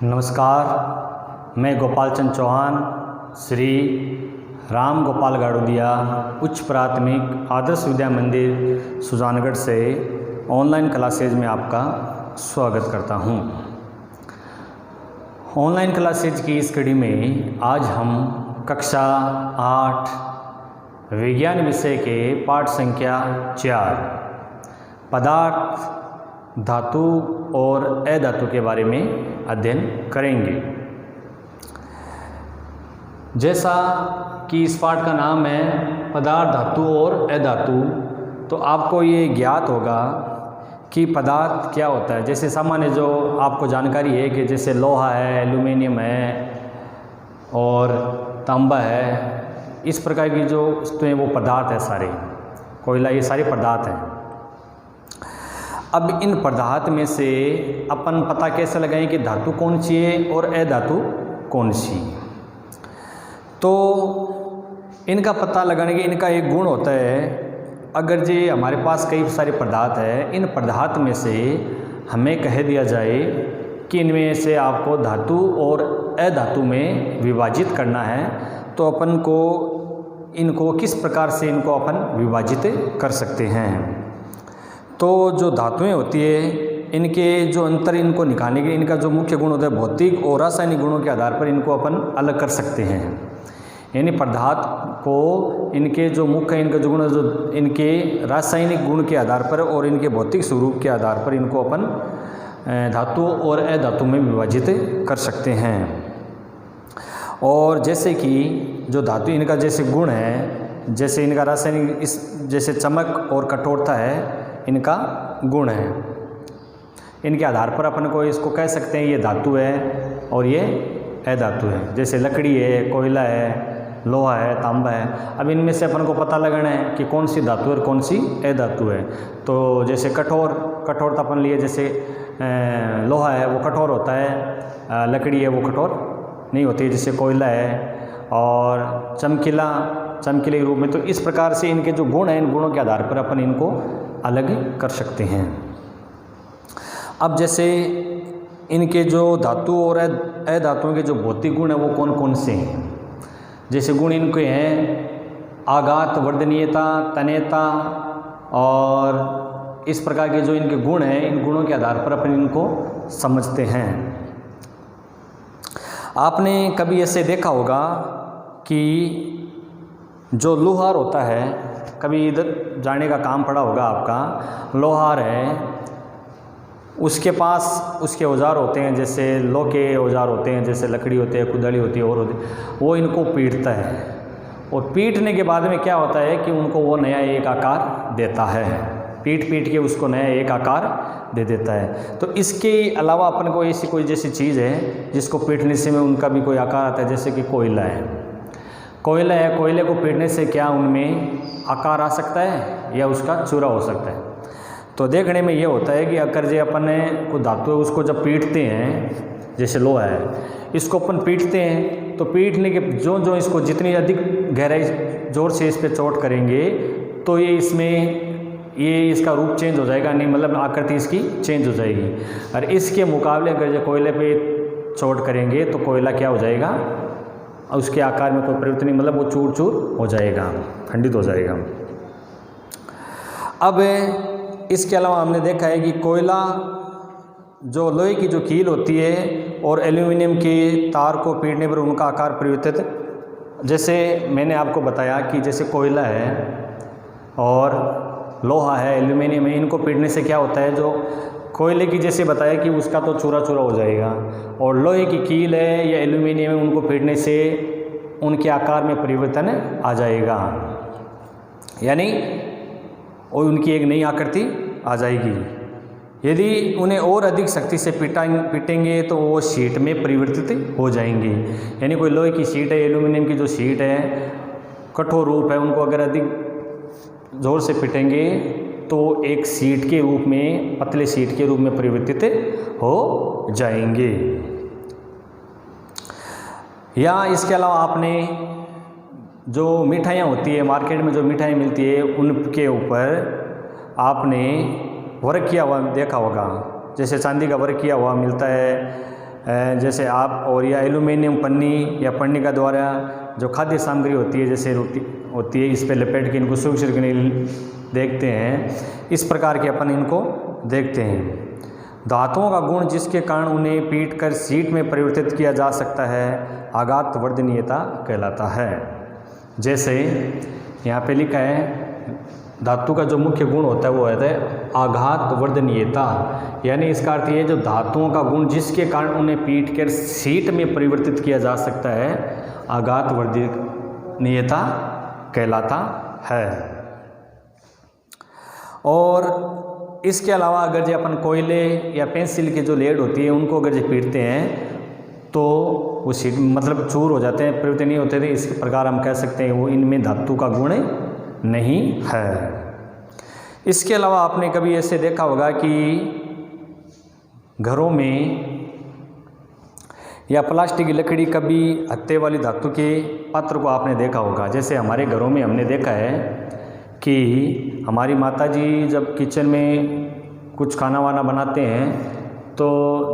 नमस्कार, मैं गोपाल चंद चौहान श्री राम गोपाल गाड़ोदिया उच्च प्राथमिक आदर्श विद्या मंदिर सुजानगढ़ से ऑनलाइन क्लासेज में आपका स्वागत करता हूं। ऑनलाइन क्लासेज की इस कड़ी में आज हम कक्षा 8 विज्ञान विषय के पाठ संख्या 4 पदार्थ, धातु और अधातु के बारे में अध्ययन करेंगे। जैसा कि इस पाठ का नाम है पदार्थ, धातु और अधातु, तो आपको ये ज्ञात होगा कि पदार्थ क्या होता है। जैसे सामान्य जो आपको जानकारी है कि जैसे लोहा है, एल्यूमिनियम है और तांबा है, इस प्रकार की जो वस्तुएं वो पदार्थ है सारे, कोयला, ये सारे पदार्थ हैं। अब इन पदार्थ में से अपन पता कैसे लगाएं कि धातु कौन सी है और अधातु कौन सी। तो इनका पता लगाने के इनका एक गुण होता है। अगर जी हमारे पास कई सारे पदार्थ है, इन पदार्थ में से हमें कह दिया जाए कि इनमें से आपको धातु और अधातु में विभाजित करना है, तो अपन को इनको किस प्रकार से इनको अपन विभाजित कर सकते हैं। तो जो धातुएं होती है, इनके जो अंतर, इनको निकालने के इनका जो मुख्य गुण होता है, भौतिक और रासायनिक गुणों के आधार पर इनको अपन अलग कर सकते हैं। यानी पदार्थ को इनके जो मुख्य, इनका जो गुण, जो इनके रासायनिक गुण के आधार पर और इनके भौतिक स्वरूप के आधार पर इनको अपन धातु और अधातु में विभाजित कर सकते हैं। और जैसे कि जो धातु, इनका जैसे गुण है, जैसे इनका रासायनिक, इस जैसे चमक और कठोरता है, इनका गुण है, इनके आधार पर अपन को इसको कह सकते हैं ये धातु है और ये अधातु है। जैसे लकड़ी है, कोयला है, लोहा है, तांबा है। अब इनमें से अपन को पता लगाना है कि कौन सी धातु और कौन सी अधातु है। तो जैसे कठोरता अपन लिए, जैसे लोहा है वो कठोर होता है, लकड़ी है वो कठोर नहीं होती है, जैसे कोयला है। और चमकीले रूप में, तो इस प्रकार से इनके जो गुण हैं, इन गुणों के आधार पर अपन इनको अलग कर सकते हैं। अब जैसे इनके जो धातु और अधातुओं के जो भौतिक गुण हैं वो कौन कौन से हैं। जैसे गुण इनके हैं आघात, वर्धनीयता, तन्यता, और इस प्रकार के जो इनके गुण हैं, इन गुणों के आधार पर अपन इनको समझते हैं। आपने कभी ऐसे देखा होगा कि जो लोहार होता है, कभी इधर जाने का काम पड़ा होगा आपका, लोहार है, उसके पास उसके औजार होते हैं, जैसे लोह के औजार होते हैं, जैसे लकड़ी होती है, कुदाली होती है और होती है, वो इनको पीटता है। और पीटने के बाद में क्या होता है कि उनको वो नया एक आकार देता है, पीट के उसको नया एक आकार दे देता है। तो इसके अलावा अपन को ऐसी कोई जैसी चीज़ है जिसको पीटने से में उनका भी कोई आकार आता है, जैसे कि कोयला है। कोयले को पीटने से क्या उनमें आकार आ सकता है या उसका चूरा हो सकता है। तो देखने में ये होता है कि अगर जो अपन को धातु है उसको जब पीटते हैं, जैसे लोहा है, इसको अपन पीटते हैं, तो पीटने के जो इसको जितनी अधिक गहराई जोर से इस पर चोट करेंगे, तो ये इसका रूप चेंज हो जाएगा, नहीं मतलब आकृति इसकी चेंज हो जाएगी। और इसके मुकाबले अगर जो कोयले पे चोट करेंगे तो कोयला क्या हो जाएगा, उसके आकार में कोई परिवर्तन नहीं, मतलब वो चूर चूर हो जाएगा, खंडित हो जाएगा। अब इसके अलावा हमने देखा है कि कोयला, जो लोहे की जो कील होती है और एल्यूमिनियम के तार को पीटने पर उनका आकार परिवर्तित, जैसे मैंने आपको बताया कि जैसे कोयला है और लोहा है, एल्यूमिनियम है, इनको पीटने से क्या होता है, जो कोयले की जैसे बताया कि उसका तो चूरा चूरा हो जाएगा, और लोहे की कील है या एल्यूमिनियम है, उनको पीटने से उनके आकार में परिवर्तन आ जाएगा, यानी और उनकी एक नई आकृति आ जाएगी। यदि उन्हें और अधिक शक्ति से पीटेंगे तो वो शीट में परिवर्तित हो जाएंगे। यानी कोई लोहे की शीट है, एल्यूमिनियम की जो शीट है, कठोर रूप है, उनको अगर अधिक जोर से पीटेंगे तो एक शीट के रूप में, पतले शीट के रूप में परिवर्तित हो जाएंगे। या इसके अलावा आपने जो मिठाइयाँ होती है, मार्केट में जो मिठाई मिलती है, उनके ऊपर आपने वर्क किया हुआ देखा होगा, जैसे चांदी का वर्क किया हुआ मिलता है, जैसे आप और या एल्यूमिनियम पन्नी या पन्नी का द्वारा जो खाद्य सामग्री होती है जैसे रोटी होती है इस पे लपेट के इनको सुरक्षित करने देखते हैं, इस प्रकार के अपन इनको देखते हैं। धातुओं का गुण जिसके कारण उन्हें पीटकर शीट में परिवर्तित किया जा सकता है आघात वर्धनीयता कहलाता है। जैसे यहाँ पे लिखा है धातु का जो मुख्य गुण होता है वो है आघात वर्धनीयता, यानी इसका अर्थ ये जो धातुओं का गुण जिसके कारण उन्हें पीटकर शीट में परिवर्तित किया जा सकता है आघात वर्धनीयता कहलाता है। और इसके अलावा अगर जो अपन कोयले या पेंसिल की जो लेड होती है उनको अगर जो पीटते हैं तो वो शीट मतलब चूर हो जाते हैं, परिवर्तित नहीं होते थे। इस प्रकार हम कह सकते हैं वो इनमें धातु का गुण नहीं है। इसके अलावा आपने कभी ऐसे देखा होगा कि घरों में या प्लास्टिक की लकड़ी कभी हत्थे वाली धातु के पात्र को आपने देखा होगा। जैसे हमारे घरों में हमने देखा है कि हमारी माताजी जब किचन में कुछ खाना वाना बनाते हैं तो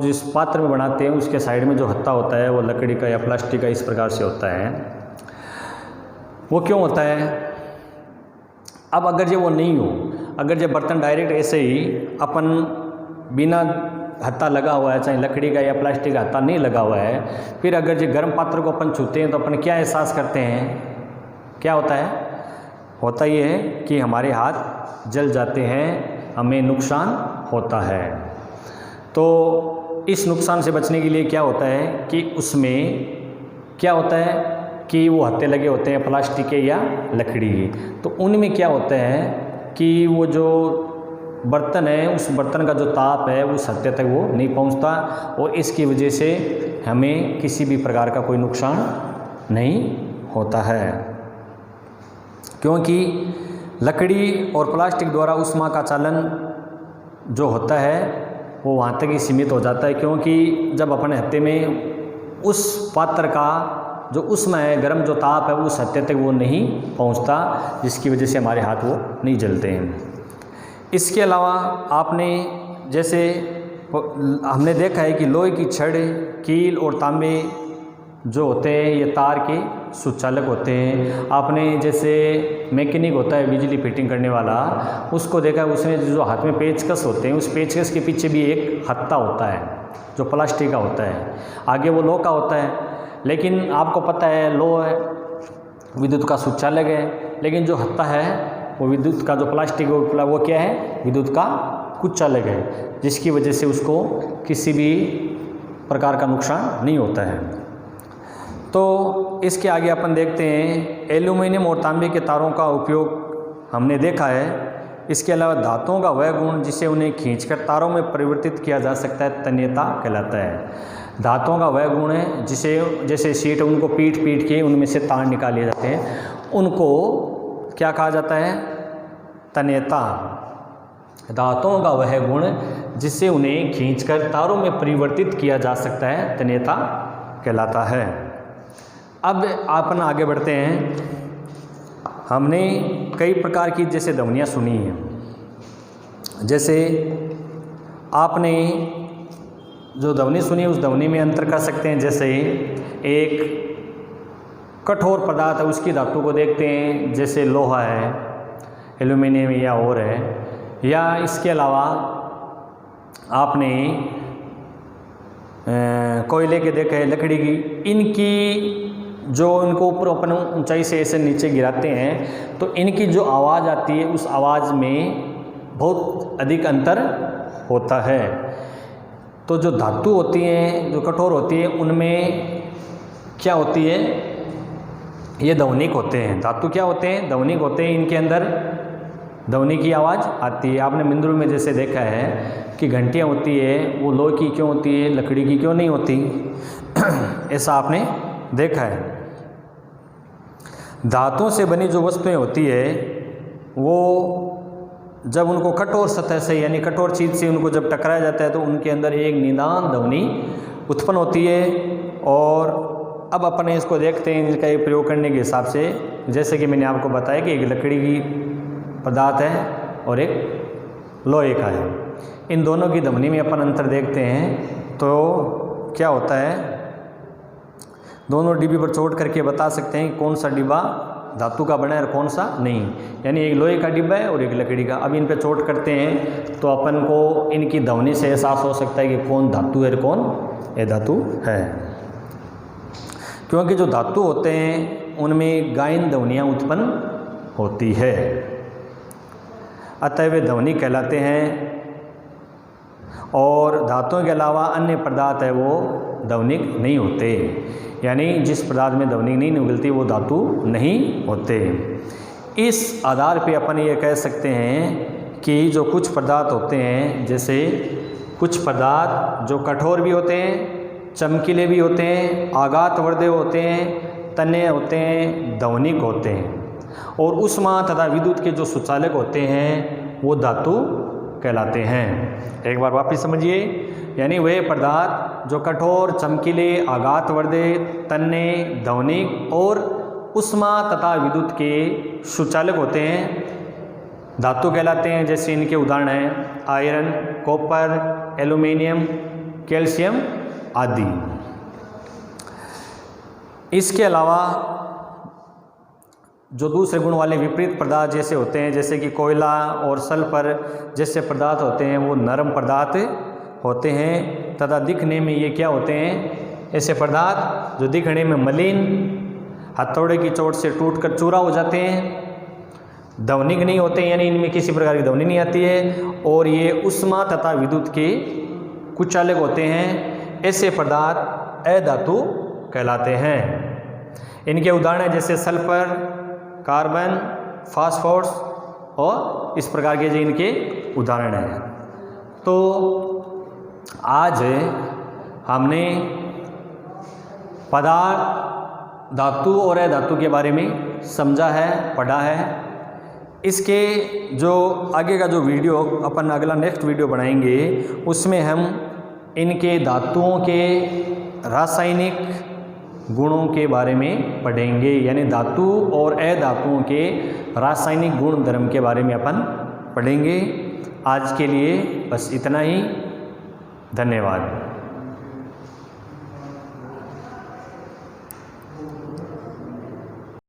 जिस पात्र में बनाते हैं उसके साइड में जो हत्था होता है वो लकड़ी का या प्लास्टिक का इस प्रकार से होता है। वो क्यों होता है? अब अगर जो वो नहीं हो, अगर जो बर्तन डायरेक्ट ऐसे ही अपन बिना हत्था लगा हुआ है, चाहे लकड़ी का या प्लास्टिक का हत्था नहीं लगा हुआ है, फिर अगर जो गर्म पात्र को अपन छूते हैं तो अपन क्या एहसास करते हैं? क्या होता है? होता ये है कि हमारे हाथ जल जाते हैं, हमें नुकसान होता है। तो इस नुकसान से बचने के लिए क्या होता है कि उसमें क्या होता है कि वो हत्थे लगे होते हैं प्लास्टिक के या लकड़ी के, तो उनमें क्या होता है कि वो जो बर्तन है उस बर्तन का जो ताप है उस हत्थे तक वो नहीं पहुंचता और इसकी वजह से हमें किसी भी प्रकार का कोई नुकसान नहीं होता है, क्योंकि लकड़ी और प्लास्टिक द्वारा ऊष्मा का चालन जो होता है वो वहाँ तक ही सीमित हो जाता है। क्योंकि जब अपने हत्थे में उस पात्र का जो ऊष्मा है, गर्म जो ताप है, उस हत्थे तक वो नहीं पहुँचता, जिसकी वजह से हमारे हाथ वो नहीं जलते हैं। इसके अलावा आपने जैसे हमने देखा है कि लोहे की छड़, कील और तांबे जो होते हैं ये तार के सुचालक होते हैं। आपने जैसे मैकेनिक होता है बिजली फिटिंग करने वाला, उसको देखा है उसमें जो हाथ में पेचकस होते हैं उस पेचकस के पीछे भी एक हत्था होता है जो प्लास्टिक का होता है, आगे वो लोहा का होता है। लेकिन आपको पता है लोहा विद्युत का सुचालक है, लेकिन जो हत्था है वो विद्युत का जो प्लास्टिक वो क्या है? विद्युत का कुचालक है, जिसकी वजह से उसको किसी भी प्रकार का नुकसान नहीं होता है। तो इसके आगे अपन देखते हैं एल्यूमिनियम और तांबे के तारों का उपयोग हमने देखा है। इसके अलावा धातुओं का वह गुण जिसे उन्हें खींचकर तारों में परिवर्तित किया जा सकता है तन्यता कहलाता है। धातुओं का वह गुण है जिसे जैसे शीट उनको पीट के उनमें से तार निकाले जाते हैं, उनको क्या कहा जाता है? तन्यता। धातुओं का वह गुण जिससे उन्हें खींचकर तारों में परिवर्तित किया जा सकता है तन्यता कहलाता है। अब अपन आगे बढ़ते हैं। हमने कई प्रकार की जैसे ध्वनियाँ सुनी हैं। जैसे आपने जो ध्वनि सुनी उस ध्वनि में अंतर कर सकते हैं। जैसे एक कठोर पदार्थ है उसकी धातु को देखते हैं, जैसे लोहा है, एल्यूमिनियम या और है, या इसके अलावा आपने कोयले के देखे, लकड़ी की, इनकी जो इनको ऊपर अपन ऊंचाई से ऐसे नीचे गिराते हैं तो इनकी जो आवाज़ आती है उस आवाज़ में बहुत अधिक अंतर होता है। तो जो धातु होती हैं जो कठोर होती है उनमें क्या होती है? ये ध्वनिक होते हैं। धातु क्या होते हैं? ध्वनिक होते हैं। इनके अंदर ध्वनि की आवाज़ आती है। आपने मिंद्रों में जैसे देखा है कि घंटियाँ होती है वो लोहे की क्यों होती है, लकड़ी की क्यों नहीं होती, ऐसा आपने देखा है। धातुओं से बनी जो वस्तुएं होती है वो जब उनको कठोर सतह से यानी कठोर चीज़ से उनको जब टकराया जाता है तो उनके अंदर एक निदान ध्वनि उत्पन्न होती है। और अब अपने इसको देखते हैं इनका एक प्रयोग करने के हिसाब से। जैसे कि मैंने आपको बताया कि एक लकड़ी की पदार्थ है और एक लोहे का है, इन दोनों की ध्वनि में अपन अंतर देखते हैं तो क्या होता है, दोनों डिब्बे पर चोट करके बता सकते हैं कौन सा डिब्बा धातु का बना है और कौन सा नहीं। यानी एक लोहे का डिब्बा है और एक लकड़ी का। अब इन पे चोट करते हैं तो अपन को इनकी ध्वनि से एहसास हो सकता है कि कौन धातु है और कौन अधातु है, क्योंकि जो धातु होते हैं उनमें गायन ध्वनियाँ उत्पन्न होती है, अतः वे ध्वनि कहलाते हैं। और धातुओं के अलावा अन्य पदार्थ है वो ध्वनिक नहीं होते, यानी जिस पदार्थ में ध्वनि नहीं निकलती वो धातु नहीं होते। इस आधार पे अपन ये कह सकते हैं कि जो कुछ पदार्थ होते हैं, जैसे कुछ पदार्थ जो कठोर भी होते हैं, चमकीले भी होते हैं, आघातवर्धक होते हैं, तन्य होते हैं, ध्वनिक होते हैं, और ऊष्मा तथा विद्युत के जो सुचालक होते हैं वो धातु कहलाते हैं। एक बार वापस समझिए, यानी वे पदार्थ जो कठोर, चमकीले, आघातवर्धक, तन्य, ध्वनिक और ऊष्मा तथा विद्युत के सुचालक होते हैं धातु कहलाते हैं। जैसे इनके उदाहरण हैं आयरन, कॉपर, एल्यूमिनियम, कैल्शियम आदि। इसके अलावा जो दूसरे गुण वाले विपरीत पदार्थ जैसे होते हैं, जैसे कि कोयला और सल्फर जैसे पदार्थ होते हैं, वो नरम पदार्थ होते हैं तथा दिखने में ये क्या होते हैं, ऐसे पदार्थ जो दिखने में मलिन, हथौड़े की चोट से टूटकर चूरा हो जाते हैं, ध्वनिक नहीं होते, यानी इनमें किसी प्रकार की ध्वनि नहीं आती है, और ये ऊष्मा तथा विद्युत के कुचालक होते हैं। ऐसे पदार्थ अधातु कहलाते हैं। इनके उदाहरण हैं जैसे सल्फर, कार्बन, फास्फोरस और इस प्रकार के जो इनके उदाहरण हैं। तो आज हमने पदार्थ, धातु और अधातु के बारे में समझा है, पढ़ा है। इसके जो आगे का जो वीडियो अपन अगला नेक्स्ट वीडियो बनाएंगे उसमें हम इनके धातुओं के रासायनिक गुणों के बारे में पढ़ेंगे, यानी धातु और अधातुओं के रासायनिक गुण धर्म के बारे में अपन पढ़ेंगे। आज के लिए बस इतना ही। धन्यवाद।